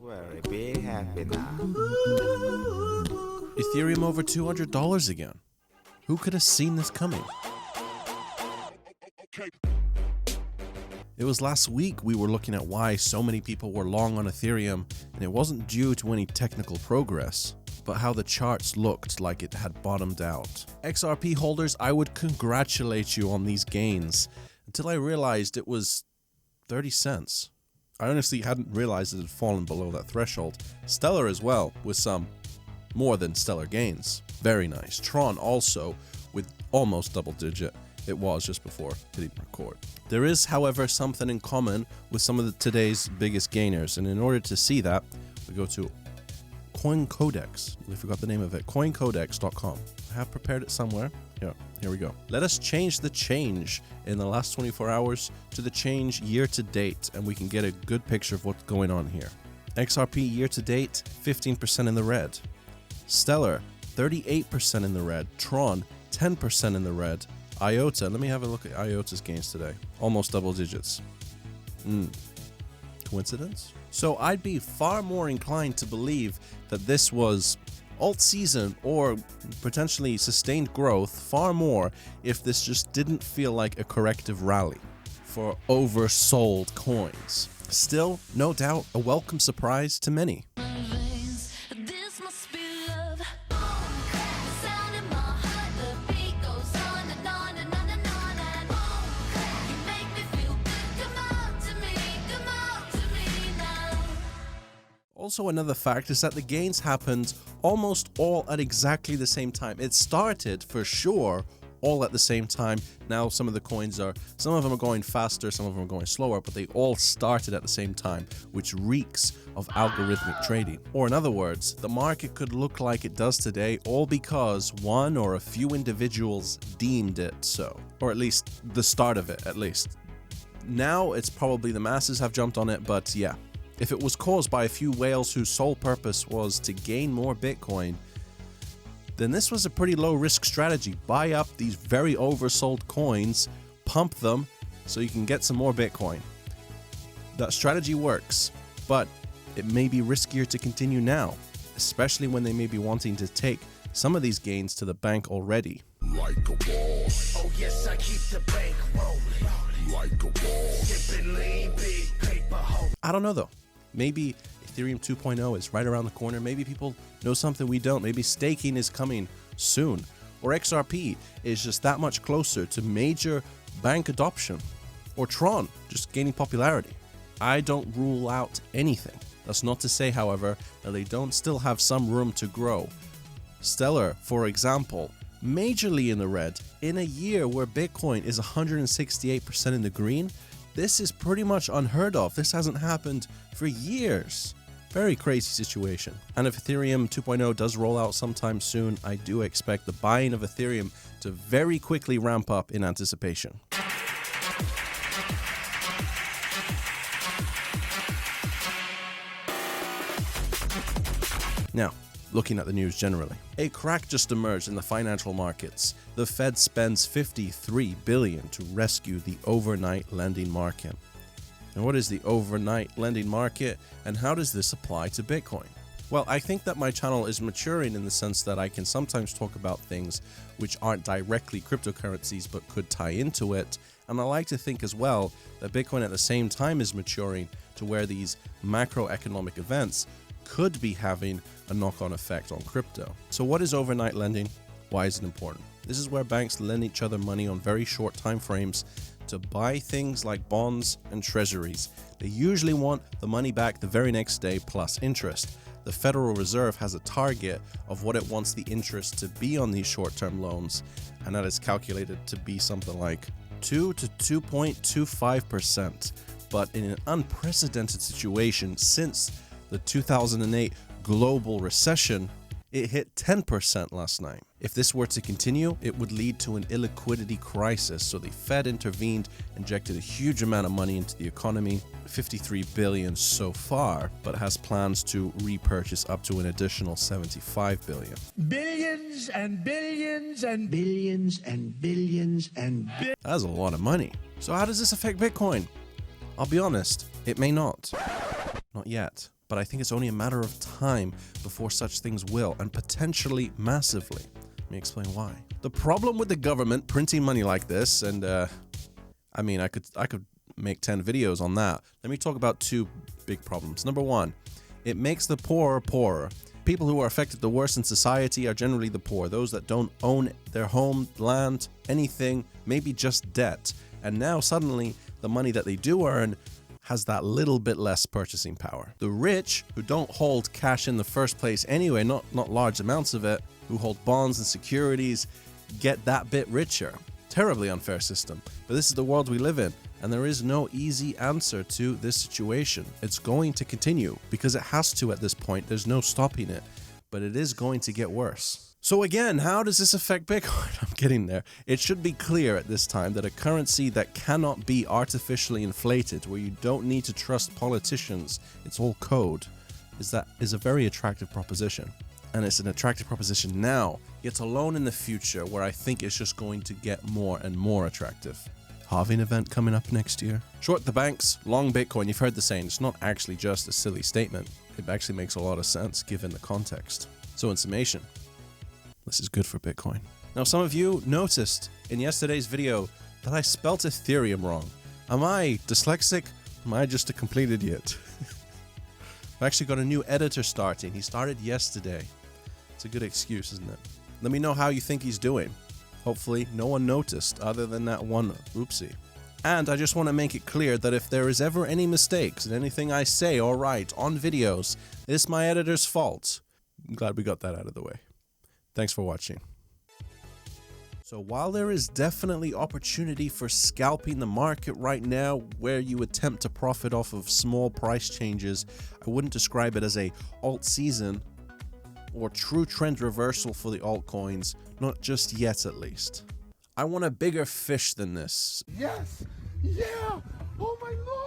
Very big happy now. Ethereum over $200 again. Who could have seen this coming? It was last week we were looking at why so many people were long on Ethereum, and it wasn't due to any technical progress, but how the charts looked like it had bottomed out. XRP holders, I would congratulate you on these gains, until I realized it was 30 cents. I honestly hadn't realized it had fallen below that threshold. Stellar as well, with some more than stellar gains. Very nice. Tron also, with almost double digit. It was just before hitting record. There is, however, something in common with some of today's biggest gainers, and in order to see that, we go to CoinCodex. We forgot the name of it. CoinCodex.com. I have prepared it somewhere. Here we go. Let us change the change in the last 24 hours to the change year to date, and we can get a good picture of what's going on here. XRP year to date, 15% in the red. Stellar, 38% in the red. Tron, 10% in the red. IOTA, let me have a look at IOTA's gains today. Almost double digits. Coincidence? So I'd be far more inclined to believe that this was alt season or potentially sustained growth far more if this just didn't feel like a corrective rally for oversold coins. Still, no doubt, a welcome surprise to many. Also, another fact is that the gains happened almost all at exactly the same time. It started, for sure, all at the same time. Now, some of them are going faster, some of them are going slower, but they all started at the same time, which reeks of algorithmic trading. Or in other words, the market could look like it does today, all because one or a few individuals deemed it so. Or at least the start of it, at least. Now, it's probably the masses have jumped on it, but yeah. If it was caused by a few whales whose sole purpose was to gain more Bitcoin, then this was a pretty low-risk strategy. Buy up these very oversold coins, pump them, so you can get some more Bitcoin. That strategy works, but it may be riskier to continue now, especially when they may be wanting to take some of these gains to the bank already. Like a boss. Oh yes, I keep the bank rolling. Like a boss. Sipping lean, big paper hoe. I don't know though. Maybe Ethereum 2.0 is right around the corner. Maybe people know something we don't. Maybe staking is coming soon. Or XRP is just that much closer to major bank adoption. Or Tron just gaining popularity. I don't rule out anything. That's not to say, however, that they don't still have some room to grow. Stellar, for example, majorly in the red in a year where Bitcoin is 168% in the green. This is pretty much unheard of. This hasn't happened for years. Very crazy situation. And if Ethereum 2.0 does roll out sometime soon, I do expect the buying of Ethereum to very quickly ramp up in anticipation. Now, looking at the news generally. A crack just emerged in the financial markets. The Fed spends $53 billion to rescue the overnight lending market. And what is the overnight lending market, and how does this apply to Bitcoin? Well, I think that my channel is maturing in the sense that I can sometimes talk about things which aren't directly cryptocurrencies but could tie into it. And I like to think as well that Bitcoin at the same time is maturing to where these macroeconomic events could be having a knock-on effect on crypto. So what is overnight lending? Why is it important? This is where banks lend each other money on very short time frames to buy things like bonds and treasuries. They usually want the money back the very next day plus interest. The Federal Reserve has a target of what it wants the interest to be on these short-term loans, and that is calculated to be something like 2 to 2.25%. But in an unprecedented situation since the 2008 global recession, it hit 10% last night. If this were to continue, it would lead to an illiquidity crisis. So the Fed intervened, injected a huge amount of money into the economy, $53 billion so far, but has plans to repurchase up to an additional $75 billion. Billions and billions and billions and billions and billions. That's a lot of money. So how does this affect Bitcoin? I'll be honest, it may not. Not yet. but I think it's only a matter of time before such things will, and potentially massively. Let me explain why. The problem with the government printing money like this, and I mean, I could make 10 videos on that. Let me talk about two big problems. Number one, it makes the poor poorer. People who are affected the worst in society are generally the poor, those that don't own their home, land, anything, maybe just debt. And now suddenly the money that they do earn has that little bit less purchasing power. The rich, who don't hold cash in the first place anyway, not large amounts of it, who hold bonds and securities, get that bit richer. Terribly unfair system. But this is the world we live in, and there is no easy answer to this situation. It's going to continue, because it has to at this point. There's no stopping it. But it is going to get worse. So again, how does this affect Bitcoin? I'm getting there. It should be clear at this time that a currency that cannot be artificially inflated, where you don't need to trust politicians, it's all code, is a very attractive proposition. And it's an attractive proposition now, yet alone in the future, where I think it's just going to get more and more attractive. Halving event coming up next year. Short the banks, long Bitcoin. You've heard the saying. It's not actually just a silly statement. It actually makes a lot of sense given the context. So in summation, this is good for Bitcoin. Now, some of you noticed in yesterday's video that I spelt Ethereum wrong. Am I dyslexic? Am I just a complete idiot? I've actually got a new editor starting. He started yesterday. It's a good excuse, isn't it? Let me know how you think he's doing. Hopefully no one noticed other than that one oopsie. And I just want to make it clear that if there is ever any mistakes in anything I say or write on videos, it's my editor's fault. I'm glad we got that out of the way. Thanks for watching. So while there is definitely opportunity for scalping the market right now, where you attempt to profit off of small price changes, I wouldn't describe it as a alt season or true trend reversal for the altcoins, not just yet at least. I want a bigger fish than this. Yes! Yeah! Oh my lord!